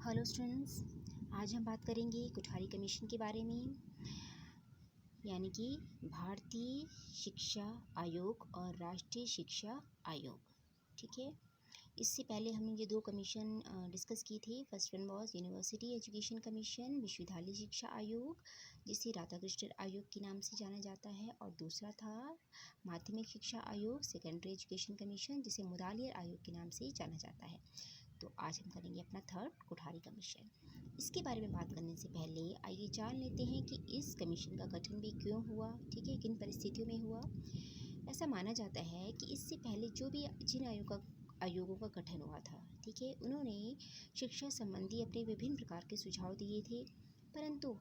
Hello students, आज हम बात करेंगे कोठारी कमीशन के बारे में, यानी कि भारतीय शिक्षा आयोग और राष्ट्रीय शिक्षा आयोग। ठीक है, इससे पहले हमने ये दो कमीशन डिस्कस की थी। First one was university education commission, विश्वविद्यालय शिक्षा आयोग, जिसे राधाकृष्णन आयोग के नाम से जाना जाता है, और दूसरा था माध्यमिक शिक्षा आयोग, सेकेंडरी एजुकेशन कमीशन, जिसे मुदालियर आयोग के नाम से जाना जाता है। तो आज हम करेंगे अपना थर्ड कोठारी कमीशन। इसके बारे में बात करने से पहले आइए जान लेते हैं कि इस कमीशन का गठन भी क्यों हुआ, ठीक है, किन परिस्थितियों में हुआ। ऐसा माना जाता है कि इससे पहले जो भी जिन आयोगों का गठन हुआ था, ठीक है, उन्होंने शिक्षा संबंधी अपने विभिन्न प्रकार के सुझाव दिए थे, परंतु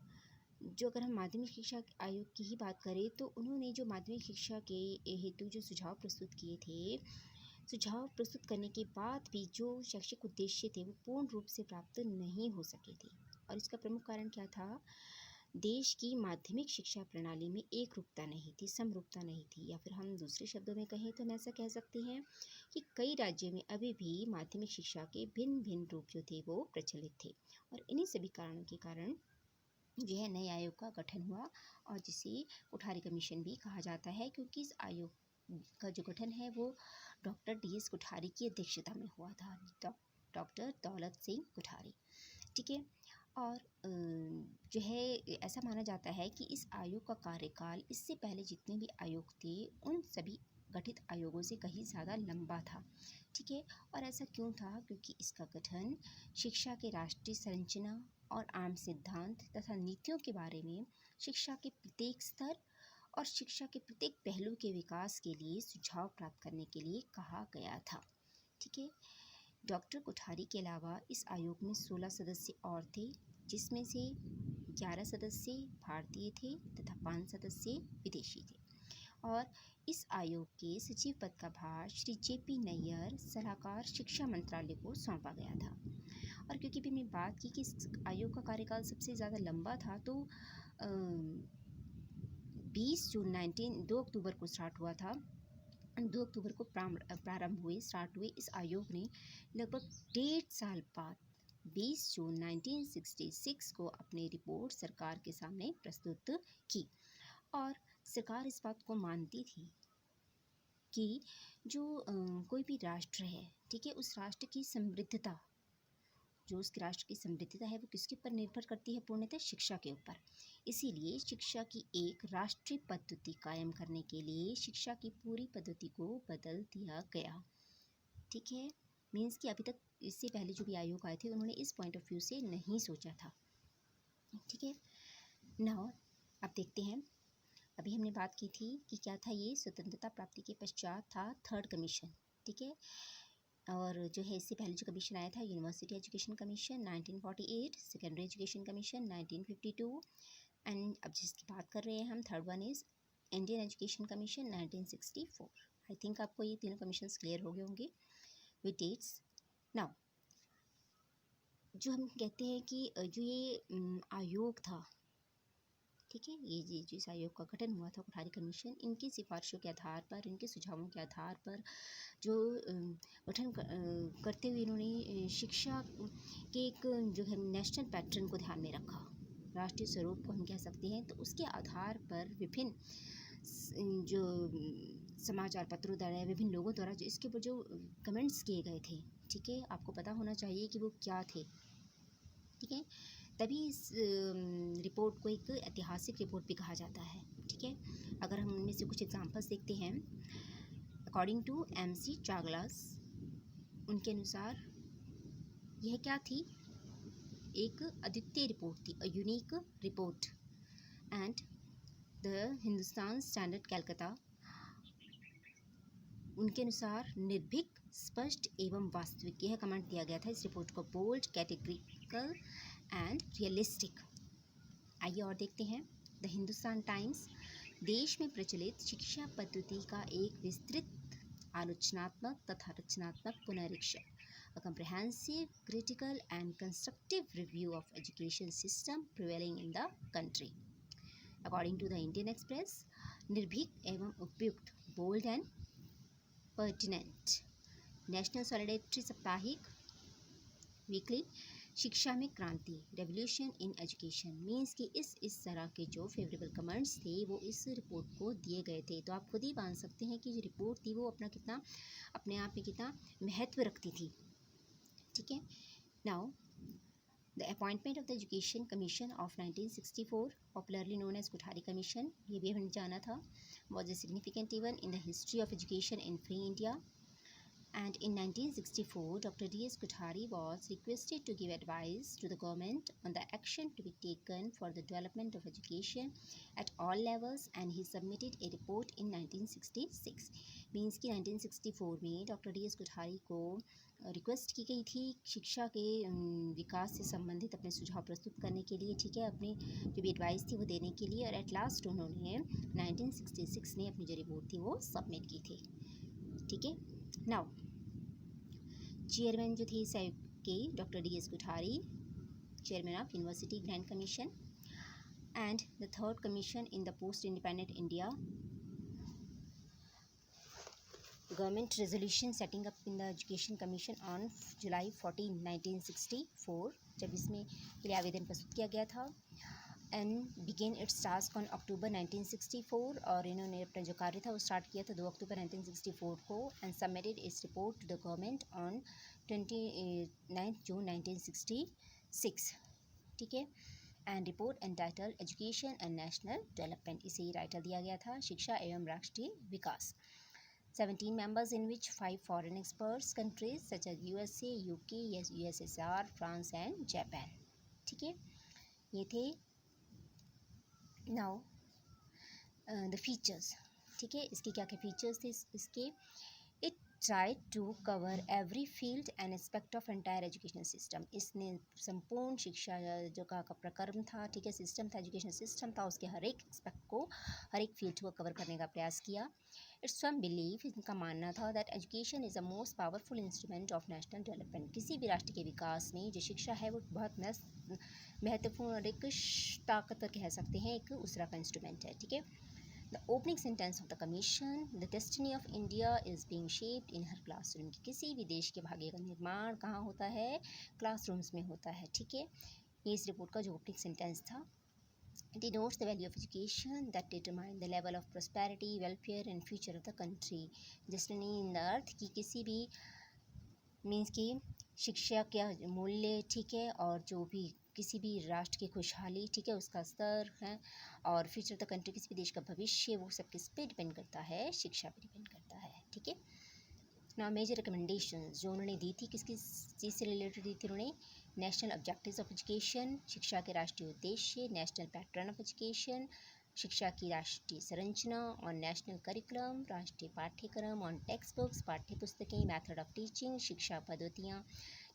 जो अगर हम माध्यमिक शिक्षा आयोग की ही बात करें तो उन्होंने जो माध्यमिक शिक्षा के हेतु जो सुझाव प्रस्तुत किए थे, सुझाव प्रस्तुत करने के बाद भी जो शैक्षिक उद्देश्य थे वो पूर्ण रूप से प्राप्त नहीं हो सके थे। और इसका प्रमुख कारण क्या था? देश की माध्यमिक शिक्षा प्रणाली में एक रूपता नहीं थी, समरूपता नहीं थी, या फिर हम दूसरे शब्दों में कहें तो हम ऐसा कह सकते हैं कि कई राज्यों में अभी भी माध्यमिक शिक्षा के भिन्न भिन्न रूप जो थे वो प्रचलित थे। और इन्हीं सभी कारणों के कारण जो है नए आयोग का गठन हुआ, और जिसे कोठारी कमीशन भी कहा जाता है, क्योंकि इस आयोग का जो गठन है वो डॉक्टर DS कोठारी की अध्यक्षता में हुआ था, डॉक्टर दौलत सिंह कोठारी। ठीक है, और जो है ऐसा माना जाता है कि इस आयोग का कार्यकाल इससे पहले जितने भी आयोग थे उन सभी गठित आयोगों से कहीं ज़्यादा लंबा था। ठीक है, और ऐसा क्यों था? क्योंकि इसका गठन शिक्षा के राष्ट्रीय संरचना और आम सिद्धांत तथा नीतियों के बारे में, शिक्षा के प्रत्येक स्तर और शिक्षा के प्रत्येक पहलू के विकास के लिए सुझाव प्राप्त करने के लिए कहा गया था। ठीक है, डॉक्टर कोठारी के अलावा इस आयोग में 16 सदस्य और थे, जिसमें से 11 सदस्य भारतीय थे तथा 5 सदस्य विदेशी थे। और इस आयोग के सचिव पद का भार श्री JP नैयर, सलाहकार शिक्षा मंत्रालय को सौंपा गया था। और क्योंकि भी मैं बात की कि इस आयोग का कार्यकाल सबसे ज़्यादा लंबा था, तो 2 अक्टूबर को स्टार्ट हुआ था। 2 अक्टूबर को स्टार्ट हुए इस आयोग ने लगभग 1.5 साल बाद 20 जून 1966 को अपनी रिपोर्ट सरकार के सामने प्रस्तुत की। और सरकार इस बात को मानती थी कि जो कोई भी राष्ट्र है, ठीक है, उस राष्ट्र की समृद्धता, जो उसके राष्ट्र की समृद्धता है वो किसके ऊपर निर्भर करती है? पूर्णतः शिक्षा के ऊपर। इसीलिए शिक्षा की एक राष्ट्रीय पद्धति कायम करने के लिए शिक्षा की पूरी पद्धति को बदल दिया गया। ठीक है, मीन्स कि अभी तक इससे पहले जो भी आयोग आए थे उन्होंने इस पॉइंट ऑफ व्यू से नहीं सोचा था। ठीक है, नाउ अब देखते हैं। अभी हमने बात की थी कि क्या था, ये स्वतंत्रता प्राप्ति के पश्चात था थर्ड कमीशन। ठीक है, और जो है इससे पहले जो कमीशन आया था university education commission 1948, secondary education commission 1952, and अब जिसकी बात कर रहे हैं हम, third one is Indian education commission 1964। I think आपको ये तीनों कमीशंस क्लियर हो गए होंगे विद डेट्स। नाउ जो हम कहते हैं कि जो ये आयोग था, ठीक है, ये जिस आयोग का गठन हुआ था कोठारी कमीशन, इनकी सिफारिशों के आधार पर, इनके सुझावों के आधार पर जो गठन करते हुए इन्होंने शिक्षा के एक जो है नेशनल पैटर्न को ध्यान में रखा, राष्ट्रीय स्वरूप को हम कह सकते हैं। तो उसके आधार पर विभिन्न जो समाचार पत्रों द्वारा, विभिन्न लोगों द्वारा जो इसके ऊपर जो कमेंट्स किए गए थे, ठीक है, आपको पता होना चाहिए कि वो क्या थे। ठीक है, तभी इस रिपोर्ट को एक ऐतिहासिक रिपोर्ट भी कहा जाता है। ठीक है, अगर हम उनमें से कुछ एग्जांपल्स देखते हैं, अकॉर्डिंग टू MC चागलास, उनके अनुसार यह क्या थी? एक अद्वितीय रिपोर्ट थी, a unique report. And the Hindustan standard Calcutta, उनके अनुसार निर्भीक, स्पष्ट एवं वास्तविक, यह कमेंट दिया गया था इस रिपोर्ट को, बोल्ड, कैटेगरिकल एंड रियलिस्टिक। आइए और देखते हैं। द हिंदुस्तान टाइम्स, देश में प्रचलित शिक्षा पद्धति का एक विस्तृत आलोचनात्मक तथा रचनात्मक पुनरीक्षण, a comprehensive, critical and constructive review of education system prevailing in the country. According to the Indian Express, निर्भीक एवं उपयुक्त, bold and pertinent, national solidarity साप्ताहिक, वीकली शिक्षा में क्रांति, रेवोल्यूशन इन एजुकेशन, मीन्स कि इस तरह के जो फेवरेबल कमेंट्स थे वो इस रिपोर्ट को दिए गए थे। तो आप खुद ही मान सकते हैं कि जो रिपोर्ट थी वो अपने आप में कितना महत्व रखती थी। ठीक है। Now the appointment of the education commission of 1964, popularly known as Kothari commission, ये भी हमने जाना था, was a significant even in the history of education in free India. And in 1964, Dr. D.S. Kothari was requested to give advice to the government on the action to be taken for the development of education at all levels, and he submitted a report in 1966. Means कि 1964 में doctor D.S. Kothari को request की गई थी शिक्षा के विकास से संबंधित अपने सुझाव प्रस्तुत करने के लिए, ठीक है, अपनी जो भी एडवाइस थी वो देने के लिए, और एट लास्ट उन्होंने 1966 में अपनी जो रिपोर्ट थी वो सबमिट की थी। ठीक है। नाउ चेयरमैन जो थे साइब के doctor D.S. Kothari, chairman of university grand commission, and the third commission in the post independent India, government resolution setting up in the education commission on July 14, 1964, जब इसमें के लिए आवेदन प्रस्तुत किया गया था, and began its task on October 1964, और इन्होंने अपना जो कार्य था वो स्टार्ट किया था 2 अक्टूबर 1964 को, and submitted its report to the government on 29 June 1966। ठीक है। And report entitled education and national development, इसे ही टाइटल दिया गया था, शिक्षा एवं राष्ट्रीय विकास। 17 members in which 5 foreign experts countries such as USA, UK, USSR, France and Japan। ठीक है, ये थे। नाउ द फीचर्स, ठीक है, इसके क्या क्या फीचर्स थे इसके। It tried to cover every field and aspect of entire educational system, इसने संपूर्ण शिक्षा जो का प्रकर्म था, ठीक है, सिस्टम था, एजुकेशन सिस्टम था, उसके हर एक एस्पेक्ट को, हर एक फील्ड को कवर करने का प्रयास किया। इट्स फर्म बिलीफ, इनका मानना था that education is a most powerful instrument of national development, किसी भी राष्ट्र के विकास में जो शिक्षा है वो बहुत महत्वपूर्ण और एक ताकतवर कह सकते हैं, एक उसरा का इंस्ट्रूमेंट है। ठीक है। The opening sentence of the commission, the destiny of India is being shaped in her classroom, कि किसी भी देश के भाग्य का निर्माण कहाँ होता है, क्लासरूम्स में होता है। ठीक है, ये इस रिपोर्ट का जो ओपनिंग सेंटेंस था। It denotes the value of education that determine the level of prosperity, welfare and future of the country। destiny in the अर्थ की किसी भी मीन्स की शिक्षा क्या मूल्य, ठीक है, और जो भी किसी भी राष्ट्र की खुशहाली, ठीक है, उसका स्तर है, और फ्यूचर ऑफ द कंट्री, किसी भी देश का भविष्य, वो सब किस पे डिपेंड करता है, शिक्षा पे डिपेंड करता है। ठीक है। ना मेजर रिकमेंडेशंस जो उन्होंने दी थी, किस चीज़ से रिलेटेड दी थी उन्होंने, नेशनल ऑब्जेक्टिव्स ऑफ एजुकेशन, शिक्षा के राष्ट्रीय उद्देश्य, नेशनल पैटर्न ऑफ एजुकेशन, शिक्षा की राष्ट्रीय संरचना, और नेशनल करिकुलम, राष्ट्रीय पाठ्यक्रम, ऑन टेक्स्ट बुक्स, पाठ्य पुस्तकें, मेथड ऑफ टीचिंग, शिक्षा पद्धतियाँ,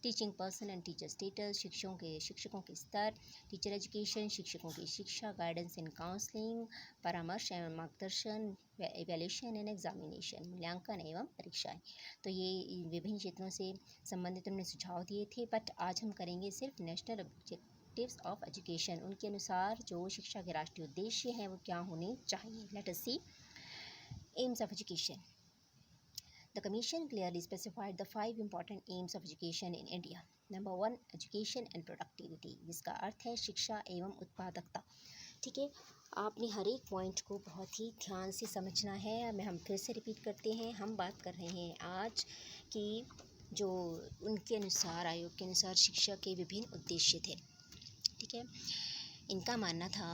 teaching person and teacher status, शिक्षकों के स्तर, टीचर एजुकेशन, शिक्षकों की शिक्षा, गाइडेंस एंड काउंसलिंग, परामर्श एवं मार्गदर्शन, इवैल्यूएशन एंड एग्जामिनेशन, मूल्यांकन एवं परीक्षाएं। तो ये विभिन्न क्षेत्रों से संबंधित उन्होंने सुझाव दिए थे, बट आज हम करेंगे सिर्फ नेशनल ऑब्जेक्टिव्स ऑफ एजुकेशन, उनके अनुसार जो शिक्षा के राष्ट्रीय उद्देश्य हैं वो क्या होने चाहिए। Let us see aims of education. The Commission clearly specified the 5 important aims of education in India. Number 1, education and productivity, जिसका अर्थ है शिक्षा एवं उत्पादकता। ठीक है, आपने हर एक पॉइंट को बहुत ही ध्यान से समझना है। हम फिर से रिपीट करते हैं, हम बात कर रहे हैं आज कि जो उनके अनुसार, आयोग के अनुसार शिक्षा के विभिन्न उद्देश्य थे। ठीक है, इनका मानना था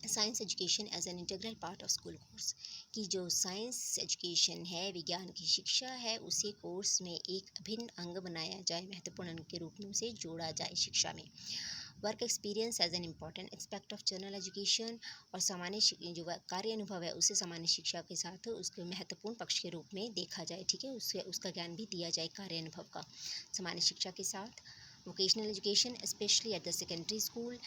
science education as an integral part of school course, कि जो साइंस एजुकेशन है, विज्ञान की शिक्षा है, उसे कोर्स में एक अभिन्न अंग बनाया जाए, महत्वपूर्ण अंग के रूप में उसे जोड़ा जाए शिक्षा में। Work experience as an important aspect of general education, और सामान्य जो कार्य अनुभव है उसे सामान्य शिक्षा के साथ उसके महत्वपूर्ण पक्ष के रूप में देखा जाए। ठीक है, उसका ज्ञान भी दिया जाए कार्य अनुभव का सामान्य शिक्षा के साथ। Vocational education specially at the secondary school,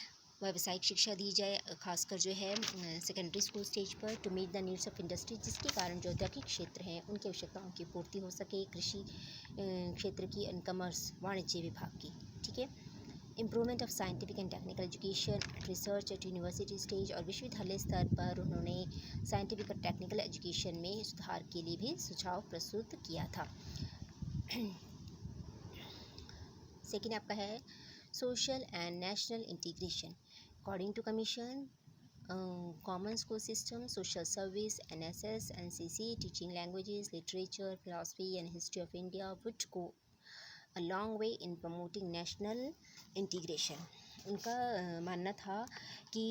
व्यावसायिक शिक्षा दी जाए, खासकर जो है सेकेंडरी स्कूल स्टेज पर, to meet the needs of industry, जिसके कारण जो औद्योगिक क्षेत्र हैं उनकी आवश्यकताओं की पूर्ति हो सके, कृषि क्षेत्र की, कॉमर्स, वाणिज्य विभाग की। ठीक है। Improvement of scientific and technical education, research eight university stage, और विश्वविद्यालय स्तर पर उन्होंने साइंटिफिक और टेक्निकल एजुकेशन में सुधार के लिए भी सुझाव प्रस्तुत किया था। सेकेंड आपका है social and national integration. According to commission, common school system, social service, NSS, NCC, teaching languages, literature, philosophy and history of India would go a long way in promoting national integration। उनका मानना था कि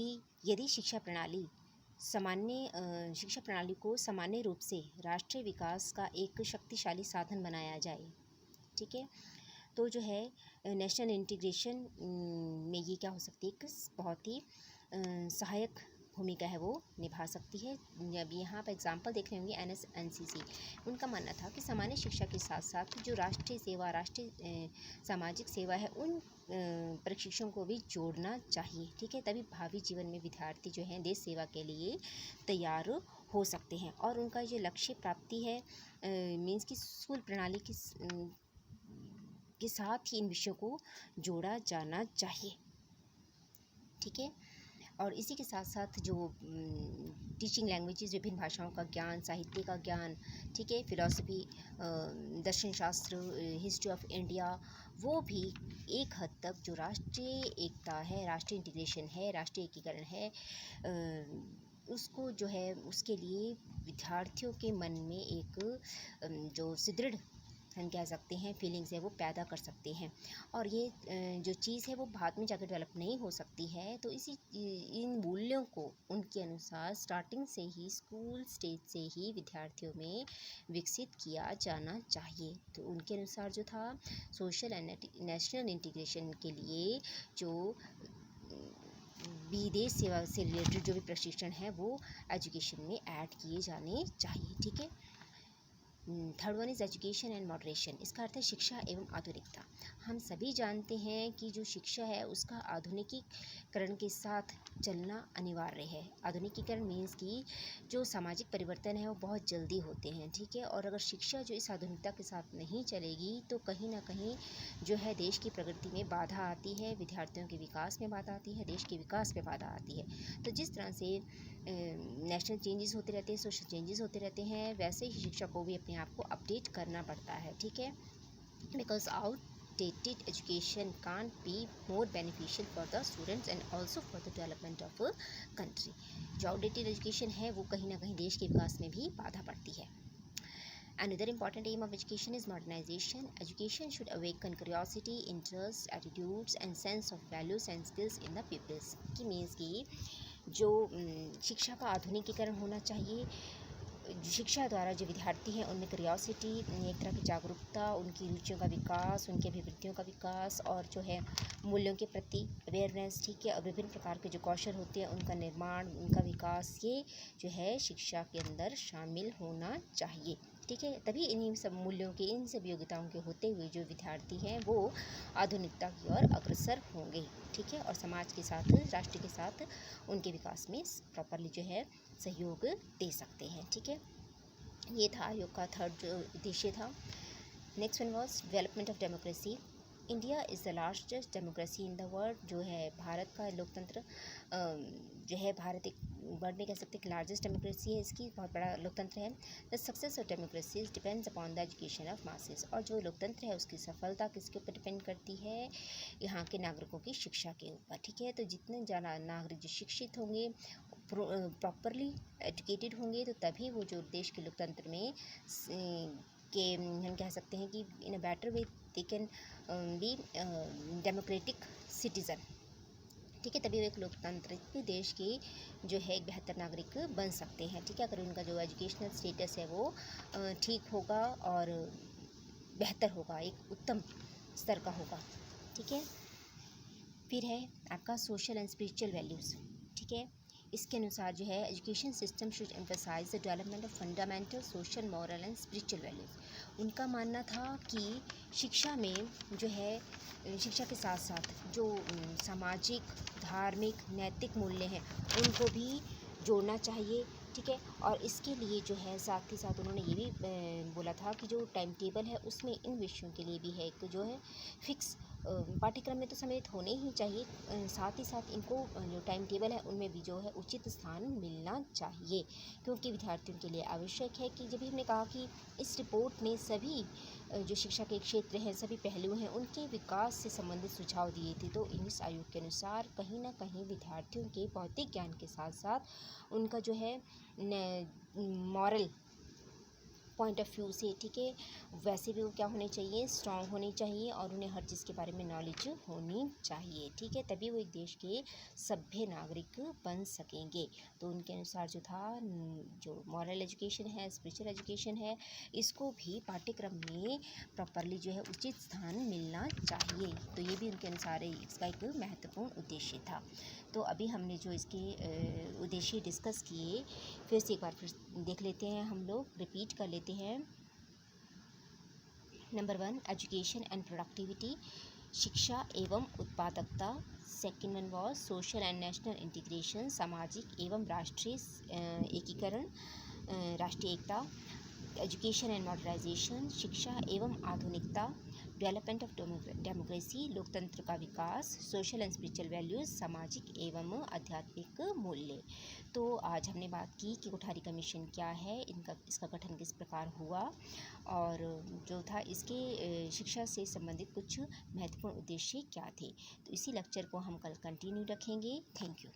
यदि शिक्षा प्रणाली को सामान्य रूप से राष्ट्रीय विकास का एक शक्तिशाली साधन बनाया जाए, ठीक है, तो जो है नेशनल इंटीग्रेशन में ये क्या हो सकती है, एक बहुत ही सहायक भूमिका है वो निभा सकती है। जब यहाँ पर एग्जांपल देख रहे होंगे NSNCC, उनका मानना था कि सामान्य शिक्षा के साथ साथ जो राष्ट्रीय सेवा, राष्ट्रीय सामाजिक सेवा है, उन प्रशिक्षण को भी जोड़ना चाहिए, ठीक है, तभी भावी जीवन में विद्यार्थी जो हैं देश सेवा के लिए तैयार हो सकते हैं। और उनका जो लक्ष्य प्राप्ति है मीन्स की स्कूल प्रणाली के साथ ही इन विषयों को जोड़ा जाना चाहिए, ठीक है। और इसी के साथ साथ जो टीचिंग लैंग्वेजेस, विभिन्न भाषाओं का ज्ञान, साहित्य का ज्ञान, ठीक है, फिलॉसफी, दर्शन शास्त्र, हिस्ट्री ऑफ इंडिया, वो भी एक हद तक जो राष्ट्रीय एकता है, राष्ट्रीय इंटीग्रेशन है, राष्ट्रीय एकीकरण है, उसको जो है उसके लिए विद्यार्थियों के मन में एक जो सुदृढ़ हम कह सकते हैं फीलिंग्स है वो पैदा कर सकते हैं। और ये जो चीज़ है वो बाद में जाकर डेवलप नहीं हो सकती है, तो इन मूल्यों को उनके अनुसार स्टार्टिंग से ही, स्कूल स्टेज से ही विद्यार्थियों में विकसित किया जाना चाहिए। तो उनके अनुसार जो था सोशल एंड नेशनल इंटीग्रेशन के लिए जो विदेश सेवा से रिलेटेड जो भी प्रशिक्षण है वो एजुकेशन में ऐड किए जाने चाहिए, ठीक है। Third one is education and moderation. इसका अर्थ है शिक्षा एवं आधुनिकता। हम सभी जानते हैं कि जो शिक्षा है उसका आधुनिकीकरण के साथ चलना अनिवार्य है। आधुनिकीकरण मीन्स कि जो सामाजिक परिवर्तन है वो बहुत जल्दी होते हैं, ठीक है, और अगर शिक्षा जो इस आधुनिकता के साथ नहीं चलेगी तो कहीं ना कहीं जो है देश की प्रगति में बाधा आती है, विद्यार्थियों के विकास में बाधा आती है, देश के विकास में बाधा आती है। तो जिस तरह से नेशनल चेंजेस होते रहते हैं, सोशल चेंजेस होते रहते हैं, वैसे ही शिक्षा को भी अपने आप को अपडेट करना पड़ता है, ठीक है, because outdated education can't be more beneficial for the students and also for the development of a country। जो outdated education है वो कहीं ना कहीं देश के विकास में भी बाधा पड़ती है। Another important aim of education is modernization. Education should awaken curiosity, interest, attitudes and sense of values and skills in the pupils। की मीन्स की जो शिक्षा का आधुनिकीकरण होना चाहिए, शिक्षा द्वारा जो विद्यार्थी हैं उनमें क्यूरियोसिटी, एक तरह की जागरूकता, उनकी रुचियों का विकास, उनकी अभिवृत्तियों का विकास और जो है मूल्यों के प्रति अवेयरनेस, ठीक है, और विभिन्न प्रकार के जो कौशल होते हैं उनका निर्माण, उनका विकास, ये जो है शिक्षा के अंदर शामिल होना चाहिए, ठीक है। तभी इन्हीं सब मूल्यों के, इन सब योग्यताओं के होते हुए जो विद्यार्थी हैं वो आधुनिकता की ओर अग्रसर होंगे, ठीक है, और समाज के साथ, राष्ट्र के साथ उनके विकास में प्रॉपरली जो है सहयोग दे सकते हैं, ठीक है। ये था आयोग का थर्ड उद्देश्य था। Next one was development of democracy. India is the largest democracy in the world. जो है भारत का लोकतंत्र जो है, भारत एक वर्ल्ड में कह सकते हैं कि लार्जेस्ट डेमोक्रेसी है, इसकी बहुत बड़ा लोकतंत्र है। The success of democracy depends upon the education of masses. और जो लोकतंत्र है उसकी सफलता किसके ऊपर डिपेंड करती है, यहाँ के नागरिकों की शिक्षा के ऊपर, ठीक है। तो जितने ज़्यादा नागरिक जो शिक्षित होंगे, प्रॉपरली एजुकेटेड होंगे, तो तभी वो जो देश के लोकतंत्र में के हम कह सकते हैं कि in a better way they can be democratic citizen, ठीक है, तभी वो एक लोकतांत्रिक देश के जो है एक बेहतर नागरिक बन सकते हैं, ठीक है, अगर उनका जो एजुकेशनल स्टेटस है वो ठीक होगा और बेहतर होगा, एक उत्तम स्तर का होगा, ठीक है। फिर है आपका सोशल एंड स्पिरिचुअल वैल्यूज़, ठीक है। इसके अनुसार जो है education system should emphasize the development of fundamental social, moral and spiritual values. उनका मानना था कि शिक्षा में जो है, शिक्षा के साथ साथ जो सामाजिक, धार्मिक, नैतिक मूल्य हैं उनको भी जोड़ना चाहिए, ठीक है। और इसके लिए जो है साथ ही साथ उन्होंने ये भी बोला था कि जो टाइम टेबल है उसमें इन विषयों के लिए भी है एक जो है फिक्स पाठ्यक्रम में तो सम्मिलित होने ही चाहिए, साथ ही साथ इनको जो टाइम टेबल है उनमें भी जो है उचित स्थान मिलना चाहिए, क्योंकि विद्यार्थियों के लिए आवश्यक है कि जब भी हमने कहा कि इस रिपोर्ट में सभी जो शिक्षा के क्षेत्र हैं, सभी पहलू हैं, उनके विकास से संबंधित सुझाव दिए थे। तो इस आयोग के अनुसार कहीं न कहीं विद्यार्थियों के भौतिक ज्ञान के साथ-साथ उनका जो है मॉरल पॉइंट ऑफ व्यू से, ठीक है, वैसे भी वो क्या होने चाहिए, स्ट्रांग होनी चाहिए, और उन्हें हर चीज़ के बारे में नॉलेज होनी चाहिए, ठीक है, तभी वो एक देश के सभ्य नागरिक बन सकेंगे। तो उनके अनुसार जो था, जो मॉरल एजुकेशन है, स्पिरिचुअल एजुकेशन है, इसको भी पाठ्यक्रम में प्रॉपरली जो है उचित स्थान मिलना चाहिए। तो ये भी उनके अनुसार इसका एक महत्वपूर्ण उद्देश्य था। तो अभी हमने जो इसके उद्देश्य डिस्कस किए, फिर से एक बार फिर देख लेते हैं, हम लोग रिपीट कर लेते हैं। नंबर 1, एजुकेशन एंड प्रोडक्टिविटी, शिक्षा एवं उत्पादकता। Second one was social and national integration, सामाजिक एवं राष्ट्रीय एकीकरण, राष्ट्रीय एकता। एजुकेशन एंड मॉडर्नाइजेशन, शिक्षा एवं आधुनिकता। डेवलपमेंट ऑफ डेमोक्रेसी, लोकतंत्र का विकास। सोशल एंड स्पिरिचुअल वैल्यूज़, सामाजिक एवं आध्यात्मिक मूल्य। तो आज हमने बात की कि कोठारी कमीशन क्या है, इसका गठन किस प्रकार हुआ, और जो था इसके शिक्षा से संबंधित कुछ महत्वपूर्ण उद्देश्य क्या थे। तो इसी लेक्चर को हम कल कंटिन्यू रखेंगे। Thank you.